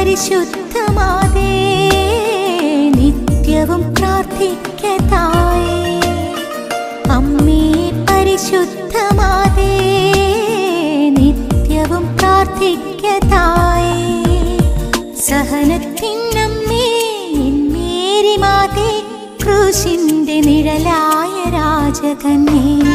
പരിശുദ്ധമാതേ നിത്യവും പ്രാർത്ഥിക്കതായേ. അമ്മേ പരിശുദ്ധമാതേ നിത്യവും പ്രാർത്ഥിക്കതായേ. സഹനത്തിനമ്മേ മേരി മാതേ ക്രൂശിന്റെ നിഴലായ രാജകന്യേ.